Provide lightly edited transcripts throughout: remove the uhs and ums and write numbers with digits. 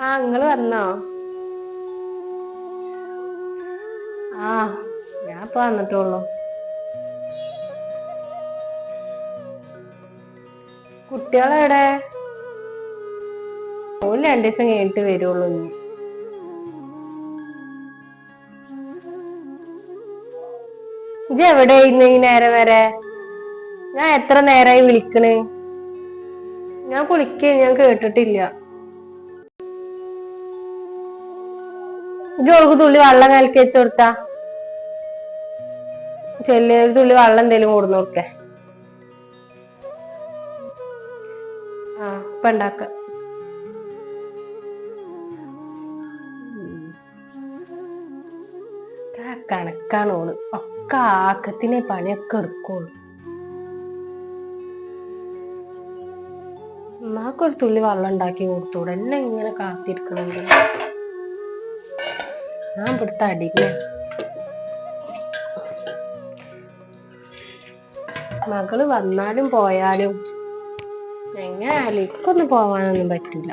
ആ നിങ്ങള് വന്നോ? ആ ഞാൻ ഇപ്പൊ വന്നിട്ടുള്ളൂ. കുട്ടികളെവിടെ? ഓല് 2 ദിവസം കഴിഞ്ഞിട്ട് വരുള്ളൂ. ഇജ്ജ് എവിടെയായിരുന്നു ഈ നേരം വരെ? ഞാൻ എത്ര നേരായി വിളിക്കണ്? ഞാൻ ഞാൻ കേട്ടിട്ടില്ല. ഇജ്ജ് ഓൾക്ക് തുള്ളി വെള്ളം കലക്കി വെച്ച് കൊടുത്താ ചെല്ല്, ഒരു തുള്ളി വെള്ളം എന്തേലും കൊടുന്ന് കൊടുക്കേ. ആ ഇപ്പൊ ഉണ്ടാക്ക. കണക്കാണ് ഓള്. ഒക്കെ ആക്കത്തിനെ പണിയൊക്കെ എടുക്കുള്ളൂ. ഉമ്മാക്കൊരു തുള്ളി വെള്ളം ഉണ്ടാക്കി കൊടുത്തൂടെ? എന്നെ ഇങ്ങനെ കാത്തിരിക്കണുണ്ട്. ഞാൻ ഇവിടുത്തെ അടിമ. മകള് വന്നാലും പോയാലും എങ്ങനെയാലും ഇക്കൊന്നും പോവാനൊന്നും പറ്റൂല.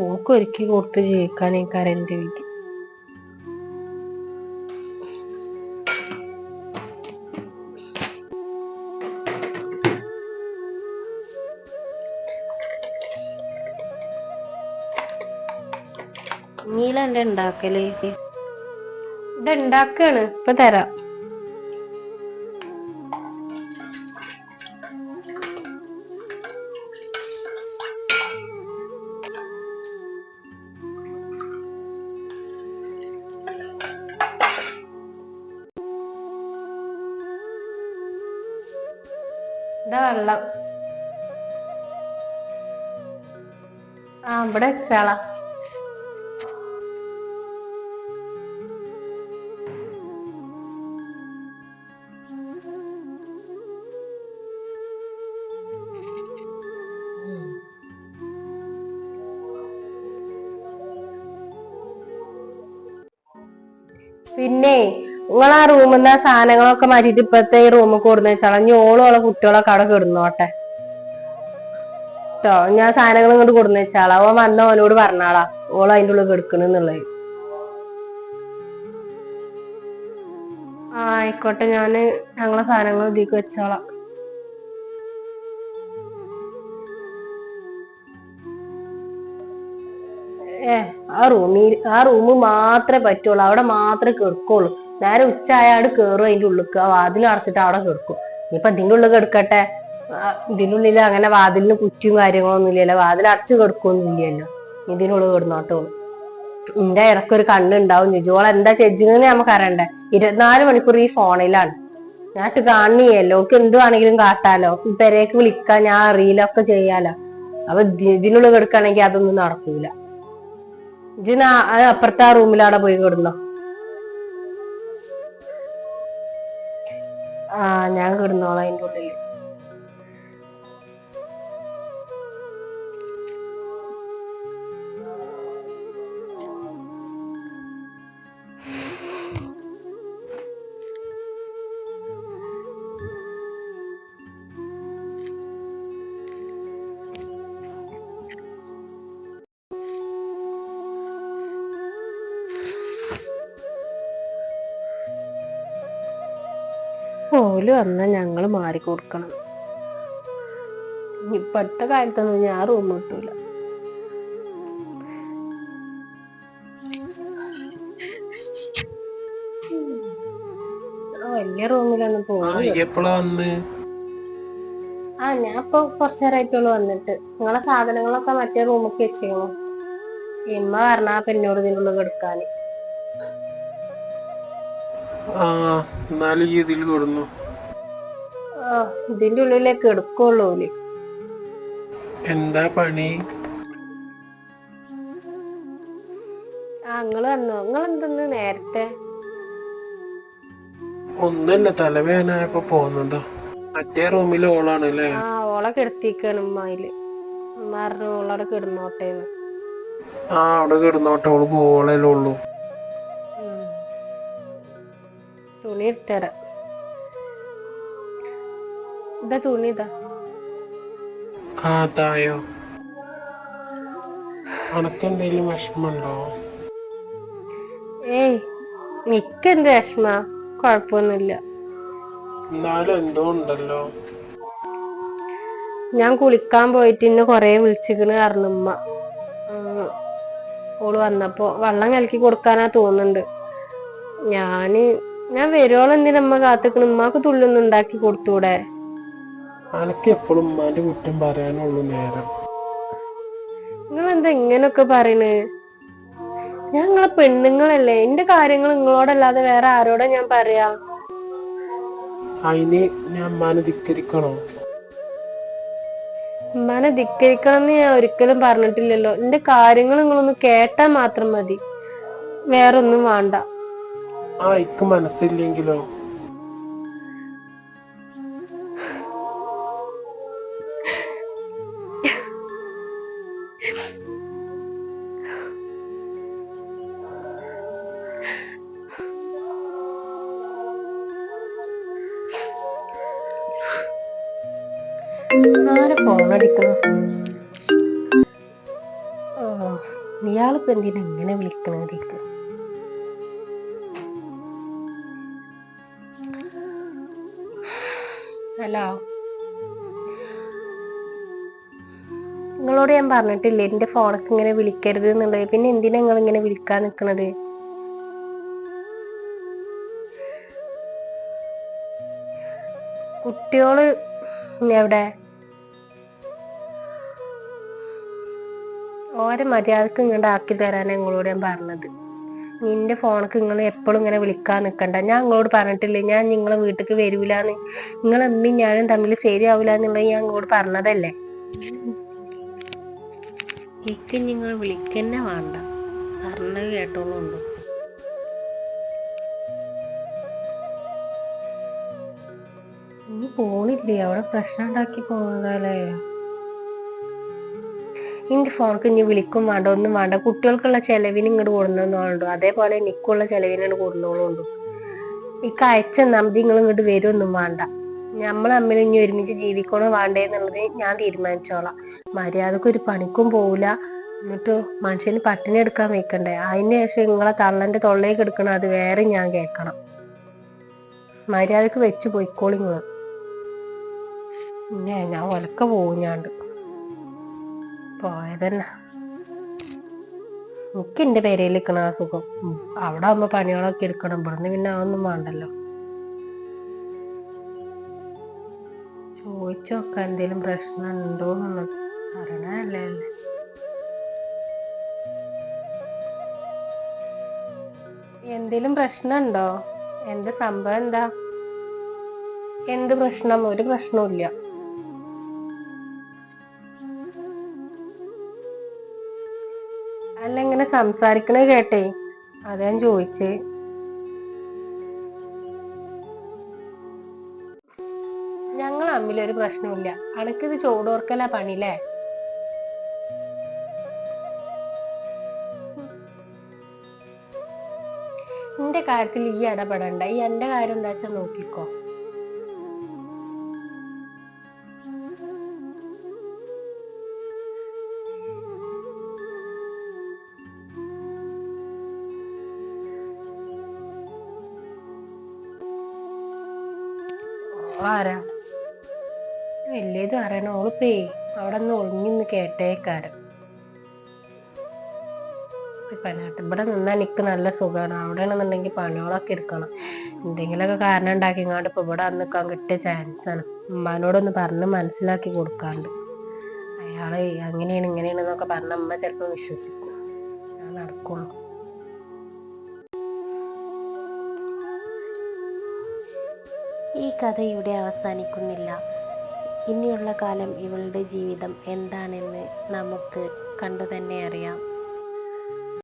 ഓക്കൊരുക്കി കൊടുത്ത് ജയിക്കാൻ ഈ കരന്റെ വിധി. നീലെന്താ ഉണ്ടാക്കല്? ഇതുണ്ടാക്കാണ്, ഇപ്പൊ തരാം. ഇതാ വെള്ളം. ആ ഇവിടെ വെച്ചാളാ. പിന്നെ നിങ്ങളാ റൂമിന്ന് ആ സാധനങ്ങളൊക്കെ മാറ്റിട്ട് ഇപ്പത്തെ ഈ റൂമിൽ കൊടുന്ന് വെച്ചാളാ. ഇനി ഓളോളെ കുട്ടികളൊക്കെ അവിടെ കിടന്നോട്ടെ ട്ടോ. ഞാൻ സാധനങ്ങൾ ഇങ്ങോട്ട് കൊടുന്ന് വെച്ചാളാ. ഓൻ വന്ന ഓനോട് പറഞ്ഞാളാ ഓള് അതിന്റെ ഉള്ളിൽ കിടക്കണെന്നുള്ളത്. ആ ആയിക്കോട്ടെ, ഞങ്ങളെ സാധനങ്ങൾ ഇതിക്ക് വെച്ചോളാം. ആ റൂമ് മാത്രമേ പറ്റുള്ളൂ. അവിടെ മാത്രമേ കിടക്കുള്ളൂ. നേരെ ഉച്ച ആയാട് കേറും അതിന്റെ ഉള്ളിക്ക്. ആ വാതിൽ അടച്ചിട്ട് അവിടെ കിടക്കും. ഇനിയിപ്പൊ ഇതിന്റെ ഉള്ളിൽ കിടക്കട്ടെ. ഇതിന്റെ ഉള്ളിൽ അങ്ങനെ വാതിലിന് കുറ്റിയും കാര്യങ്ങളൊന്നും ഇല്ലല്ലോ. വാതിൽ അടച്ചു കിടക്കൊന്നും ഇല്ലല്ലോ. ഇതിനുള്ളിൽ കിടന്നോട്ടോ. ഇന്റെ ഇടക്കൊരു കണ്ണുണ്ടാവും. നിജോളം എന്താ ചെജ്ജിന്ന് നമുക്ക് അറിയണ്ടേ. 24 മണിക്കൂർ ഈ ഫോണിലാണ്. ഞാട്ട് കാണുകയല്ലോ. ഓക്ക് എന്ത് വേണമെങ്കിലും കാട്ടാലോ. പെരേക്ക് വിളിക്കാൻ ഞാൻ അറിയില്ല, ഒക്കെ ചെയ്യാലോ. അപ്പൊ ഇതിനുള്ളിൽ കിടക്കുകയാണെങ്കിൽ അതൊന്നും നടക്കൂല. ഇജ്ജ് അപ്പുറത്തെ ആ റൂമിലവിടെ പോയി കിടന്നോ. ആ ഞാൻ കിടന്നോളാം അതിന്റെ ഉള്ളില്. ഓല് വന്നാ ഞങ്ങള് മാറിക്കൊടുക്കണം. ഇപ്പഴത്തെ കാലത്തൊന്നും ഞാൻ റൂം കിട്ടൂല. വലിയ റൂമിലൊന്നും പോയി. ആ ഞാൻ ഇപ്പൊ കുറച്ചേരായിട്ടുള്ളൂ വന്നിട്ട്. നിങ്ങളെ സാധനങ്ങളൊക്കെ മറ്റേ റൂമിലേക്ക് വെച്ചിരുന്നു. ഇമ്മ പറഞ്ഞ എന്നോട് ഇതിനുള്ളിൽ കിടക്കാന്. ഇതിന്റെ ഉള്ളിലേക്ക് എടുക്കുള്ളൂ. എന്താ പണി? നിങ്ങള് വന്നോ? നിങ്ങളെന്തെന്ന് നേരത്തെ? ഒന്നല്ല, തലവേദനയായപ്പോ പോന്നതാ. മറ്റേ റൂമിലെ ഓളാണ് അല്ലേ? ഓളെ കിടത്തിക്കാണ് ഉമ്മയില്. ഉമ്മ പറഞ്ഞു ഓളവിടെ കിടന്നോട്ടേന്ന്. അവിടെ കിടന്നോട്ടെ, ഓള് പോളല്ലേ ഉള്ളൂ. തുണി ഇട്ടരാ. ഇതാ തുണി ഇതാ. ആ തായോ അനക്കെന്തേലും വിഷമമുണ്ടോ? ഏയ് മിക്കെന്ത് വിഷമ, കൊഴപ്പൊന്നുമില്ല. എന്നാലും എന്തോ ഉണ്ടല്ലോ. ഞാൻ കുളിക്കാൻ പോയിട്ട് ഇന്ന് കൊറേ വിളിച്ചിക്കണ് പറഞ്ഞു ഉമ്മ. ഓള് വന്നപ്പോ വെള്ളം കലക്കി കൊടുക്കാനാ തോന്നുന്നുണ്ട്. ഞാൻ വരുവോളം എന്തിനമ്മ കാത്തിക്കണ്? ഉമ്മാക്ക് തുള്ളൊന്നും ഉണ്ടാക്കി കൊടുത്തൂടെ? അനക്ക് എപ്പോഴും ഉമ്മാന്റെ കുറ്റം പറയാനുള്ളൂ നേരം. നിങ്ങളെന്താ ഇങ്ങനൊക്കെ പറയണേ? ഞാൻ നിങ്ങളെ പെണ്ണുങ്ങളല്ലേ, എന്റെ കാര്യങ്ങൾ നിങ്ങളോടല്ലാതെ വേറെ ആരോടാ ഞാൻ പറയാ? അതിന് ഞാൻ ഉമ്മാനെ ധിക്കരിക്കണോ? ഉമ്മാനെ ധിക്കരിക്കണം എന്ന് ഞാൻ ഒരിക്കലും പറഞ്ഞിട്ടില്ലല്ലോ. എന്റെ കാര്യങ്ങൾ നിങ്ങളൊന്ന് കേട്ടാ മാത്രം മതി, വേറൊന്നും വേണ്ട. ആ ഇക്ക് മനസ്സില്ലെങ്കിലോ? ആരെ ഫോണടിക്കണം? ഇയാളിപ്പോ എന്തിനാ ഇങ്ങനെ വിളിക്കണേക്ക്? ഹലോ, നിങ്ങളോട് ഞാൻ പറഞ്ഞിട്ടില്ലേ എന്റെ ഫോണൊക്കെ ഇങ്ങനെ വിളിക്കരുത് എന്നുള്ളത്? പിന്നെ എന്തിനാ നിങ്ങൾ ഇങ്ങനെ വിളിക്കാൻ നിക്കണത്? കുട്ടിയോള് എവിടെ? ഓരെ മര്യാദക്ക് ഇങ്ങോട്ട് ആക്കി തരാനാ നിങ്ങളോട് ഞാൻ പറഞ്ഞത്. നിന്റെ ഫോണക്ക് നിങ്ങൾ എപ്പോഴും ഇങ്ങനെ വിളിക്കാൻ നിക്കണ്ട. ഞാൻ നിങ്ങളോട് പറഞ്ഞിട്ടില്ലേ ഞാൻ നിങ്ങളെ വീട്ടിക്ക് വരൂലെന്ന്? നിങ്ങളെ അമ്മയും ഞാനും തമ്മിൽ ശരിയാവൂല എന്നുള്ളത് ഞാൻ നിങ്ങളോട് പറഞ്ഞതല്ലേ? എനിക്ക് നിങ്ങൾ വിളിക്കന്നെ വേണ്ട, പറഞ്ഞത് കേട്ടോളുണ്ട്. നീ പോണില്ലേ? അവിടെ പ്രശ്നം ഉണ്ടാക്കി പോകുന്നതല്ലേ? എന്റെ ഫോണക്ക് ഇനി വിളിക്കും വേണ്ട, ഒന്നും വേണ്ട. കുട്ടികൾക്കുള്ള ചെലവിന് ഇങ്ങോട്ട് കൊടുന്നോളൂ, അതേപോലെ എനിക്കുള്ള ചെലവിനോട് കൊടുന്നോളുണ്ട്. ഇക്ക് അയച്ചെന്നാ മതി, നിങ്ങൾ ഇങ്ങോട്ട് വരുമൊന്നും വേണ്ട. നമ്മൾ തമ്മിൽ ഇനി ഒരുമിച്ച് ജീവിക്കണോ വേണ്ടേ എന്നുള്ളത് ഞാൻ തീരുമാനിച്ചോളാം. മര്യാദക്ക് ഒരു പണിക്കും പോവില്ല, എന്നിട്ട് മനുഷ്യന് പട്ടിണി എടുക്കാൻ വെക്കണ്ടേ? അതിന് ശേഷം നിങ്ങളെ തള്ളന്റെ തൊള്ളേക്ക് എടുക്കണം, അത് വേറെ ഞാൻ കേൾക്കണം. മര്യാദക്ക് വെച്ച് പോയിക്കോളി നിങ്ങള്. പിന്നെ ഞാൻ ഒലക്ക പോവും. ഞാണ്ട് പോയതന്നെ. എനിക്ക് എന്റെ പേരയിൽ നിൽക്കണ ആ സുഖം. അവിടെ ആവുമ്പോ പണികളൊക്കെ എടുക്കണം, ഇവിടുന്ന് പിന്നെ അതൊന്നും വേണ്ടല്ലോ. ചോദിച്ചോക്ക എന്തേലും പ്രശ്നം ഉണ്ടോന്നുള്ളത്, അറിയണല്ലേ. എന്തേലും പ്രശ്നമുണ്ടോ? എന്താ സംഭവം? എന്താ എന്ത് പ്രശ്നം? ഒരു പ്രശ്നവും ഇല്ല. അല്ല, ഇങ്ങനെ സംസാരിക്കണ കേട്ടേ, അതാ ഞാൻ ചോദിച്ചേ. ഞങ്ങൾ തമ്മിൽ ഒരു പ്രശ്നമില്ല. അനക്കിത് ചോടോർക്കലാ പണില്ലേ? നിന്റെ കാര്യത്തിൽ ഈ ഇടപെടണ്ട. ഈ എന്റെ കാര്യം എന്താ വെച്ചാ നോക്കിക്കോ. ആരാ വലിയത് അറിയണ? ഓളിപ്പേ അവിടെ നിന്ന് ഒളിഞ്ഞിന്ന് കേട്ടേക്കാരം. ഇവിടെ നിന്നാ എനിക്ക് നല്ല സുഖമാണ്. അവിടെ ആണെന്നുണ്ടെങ്കിൽ പണികളൊക്കെ എടുക്കണം, എന്തെങ്കിലുമൊക്കെ കാരണം ഉണ്ടാക്കി ഇങ്ങാണ്ട് ഇപ്പൊ ഇവിടെ വന്ന് നിൽക്കാൻ കിട്ടിയ ചാൻസ് ആണ്. ഉമ്മാനോടൊന്ന് പറഞ്ഞ് മനസ്സിലാക്കി കൊടുക്കാണ്ട്. അയാള് അങ്ങനെയാണ് ഇങ്ങനെയാണെന്നൊക്കെ പറഞ്ഞ അമ്മ ചിലപ്പോ വിശ്വസിക്കും. ഞാൻ നടക്കുള്ളൂ. ഈ കഥ ഇവിടെ അവസാനിക്കുന്നില്ല. ഇനിയുള്ള കാലം ഇവളുടെ ജീവിതം എന്താണെന്ന് നമുക്ക് കണ്ടു തന്നെ അറിയാം.